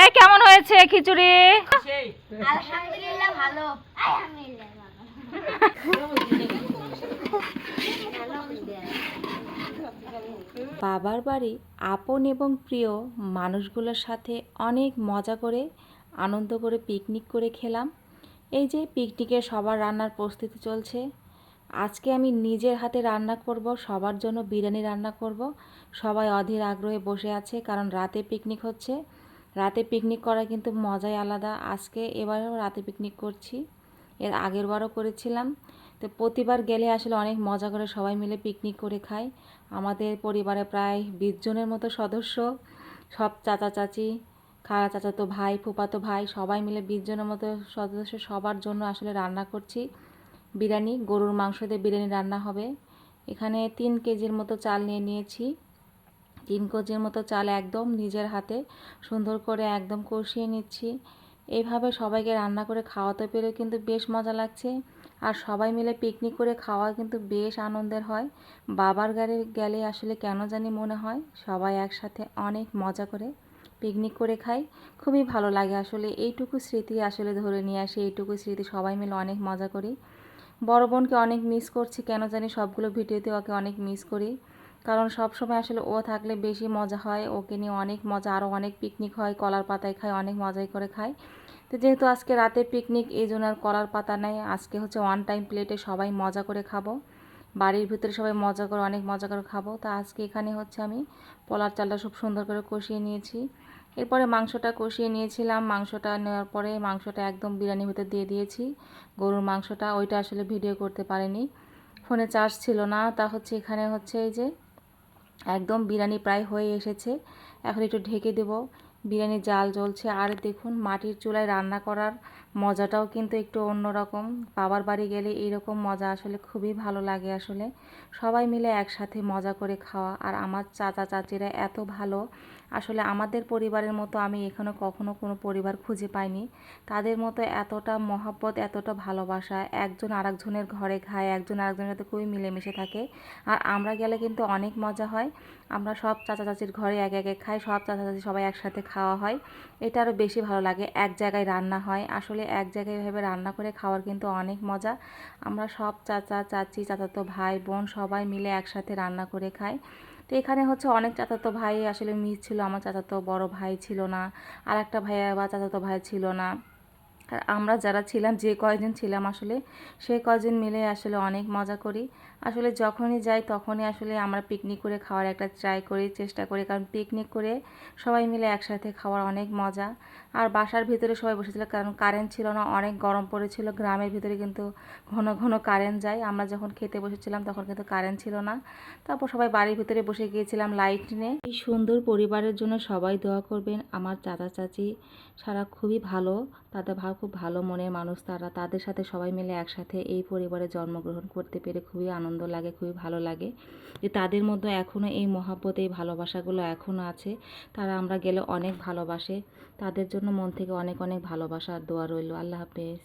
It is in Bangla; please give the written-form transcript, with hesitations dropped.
এ কেমন হয়েছে খিচুড়ি? আলহামদুলিল্লাহ ভালো। আলহামদুলিল্লাহ বাবার বাড়ি আপন এবং প্রিয় মানুষগুলোর সাথে অনেক মজা করে আনন্দ করে পিকনিক করে খেলাম। এই যে পিকনিকে সবার রান্নার প্রস্তুতি চলছে। আজকে আমি নিজের হাতে রান্না করব, সবার জন্য বিরিয়ানি রান্না করব। সবাই অধীর আগ্রহে বসে আছে, কারণ রাতে পিকনিক হচ্ছে। রাতে পিকনিক করা কিন্তু মজাই আলাদা। এবারেও রাতে পিকনিক করছি, এর আগের বারও করেছিলাম। তো প্রতিবার গেলে আসলে অনেক মজা করে সবাই মিলে পিকনিক করে খাই। আমাদের পরিবারে প্রায় 20 জনের মতো সদস্য, সব চাচা চাচি, খালা চাচাতো ভাই, ফুফাতো ভাই, সবাই মিলে 20 জনের মতো সদস্য, সবার জন্য আসলে রান্না করছি বিরিয়ানি। গরুর মাংস দিয়ে বিরিয়ানি রান্না হবে। এখানে 3 কেজির মতো চাল নিয়ে নিয়েছি। 3 কেজির মতো চাল একদম নিজের হাতে সুন্দর করে একদম কষিয়ে নিচ্ছি। এইভাবে সবাইকে রান্না করে খাওয়াতে পেরে কিন্তু বেশ মজা লাগছে। আর সবাই মিলে পিকনিক করে খাওয়া কিন্তু বেশ আনন্দের হয়। বাবার গাড়ি গেলে আসলে কেন জানি মনে হয় সবাই একসাথে অনেক মজা করে পিকনিক করে খাই। খুবই ভালো লাগে আসলে। এইটুকু স্মৃতি আসলে ধরে নিয়ে আসি, এইটুকু স্মৃতি সবাই মিলে অনেক মজা করি। বড় বোনকে অনেক মিস করছি, কেন জানি সবগুলো ভিডিওতে ওকে অনেক মিস করি। কারণ সব সময় আসলে ও থাকলে বেশি মজা হয়, ওকে নিয়ে অনেক মজা, আরও অনেক পিকনিক হয়, কলার পাতায় খাই, অনেক মজাই করে খাই। তো যেহেতু আজকে রাতে পিকনিক, এই জন্য আর কলার পাতা নেই। আজকে হচ্ছে ওয়ান টাইম প্লেটে সবাই মজা করে খাবো। বাড়ির ভিতরে সবাই মজা করে, অনেক মজা করে খাবো। তো আজকে এখানে হচ্ছে আমি পোলার চালটা খুব সুন্দর করে কষিয়ে নিয়েছি। এরপরে মাংসটা কষিয়ে নিয়েছিলাম। মাংসটা নেওয়ার পরে মাংসটা একদম বিরিয়ানির ভিতর দিয়ে দিয়েছি। গরুর মাংসটা, ওইটা আসলে ভিডিও করতে পারিনি, ফোনে চার্জ ছিল না। তা হচ্ছে এখানে হচ্ছে এই যে একদম বিরিয়ানি প্রায় হয়ে এসেছে। এখন একটু ঢেকে দেব। বিরিয়ানি জাল জ্বলছে। আর দেখুন মাটির চুলায় রান্না করার মজাটাও কিন্তু একটু অন্যরকম। বাবার বাড়ি গেলে এইরকম মজা আসলে খুবই ভালো লাগে। আসলে সবাই মিলে একসাথে মজা করে খাওয়া। আর আমার চাচা চাচিরা এত ভালো, আসলে আমাদের পরিবারের মতো আমি এখনো কখনো কোনো পরিবার খুঁজে পাইনি। তাদের মতো এতটা মহব্বত, এতটা ভালোবাসা, একজন আরেকজনের ঘরে খায়, একজন আরেকজনের সাথে খুবই মিলেমিশে থাকে। আর আমরা গেলে কিন্তু অনেক মজা হয়। আমরা সব চাচা চাচির ঘরে এক একে খাই, সব চাচা চাচি সবাই একসাথে খাওয়া হয়। এটা আরও বেশি ভালো লাগে। এক জায়গায় রান্না হয়, আসলে এক জায়গায় এভাবে রান্না করে খাওয়ার কিন্তু অনেক মজা। আমরা সব চাচা চাচি, চাচাতো ভাই বোন সবাই মিলে একসাথে রান্না করে খাই। তো এখানে হচ্ছে অনেক চাচাতো ভাই আসলে মিস ছিল, আমার চাচাতো বড় ভাই ছিল না, আর একটা ভাইয়া বা চাচাতো ভাই ছিল না। আর আমরা যারা ছিলাম, যে কয়জন ছিলাম আসলে, সেই কয়জন মিলে আসলে অনেক মজা করি। আসলে যখনই যাই তখনই আসলে আমরা পিকনিক করে খাওয়ার একটা ট্রাই করি, চেষ্টা করি, কারণ পিকনিক করে সবাই মিলে একসাথে খাওয়ার অনেক মজা। আর বাসার ভিতরে সবাই বসেছিল, কারণ কারেন্ট ছিল না, অনেক গরম পড়েছিল। গ্রামের ভিতরে কিন্তু ঘন ঘন কারেন্ট যায়। আমরা যখন খেতে বসেছিলাম তখন কিন্তু কারেন্ট ছিল না। তারপর সবাই বাড়ির ভিতরে বসে গিয়েছিলাম লাইট নিয়ে। এই সুন্দর পরিবারের জন্য সবাই দোয়া করবেন। আমার চাচা চাচি সারা খুবই ভালো, তাদের খুব ভালো মনের মানুষ তারা। তাদের সাথে সবাই মিলে একসাথে এই পরিবারে জন্মগ্রহণ করতে পেরে খুবই আনন্দ লাগে, খুবই ভালো লাগে যে তাদের মধ্যে এখনও এই মহব্বত, এই ভালোবাসাগুলো এখনও আছে। তারা আমরা গেলে অনেক ভালোবাসে। তাদের জন্য মন থেকে অনেক অনেক ভালোবাসা আর দোয়া রইল। আল্লাহ হাফেজ।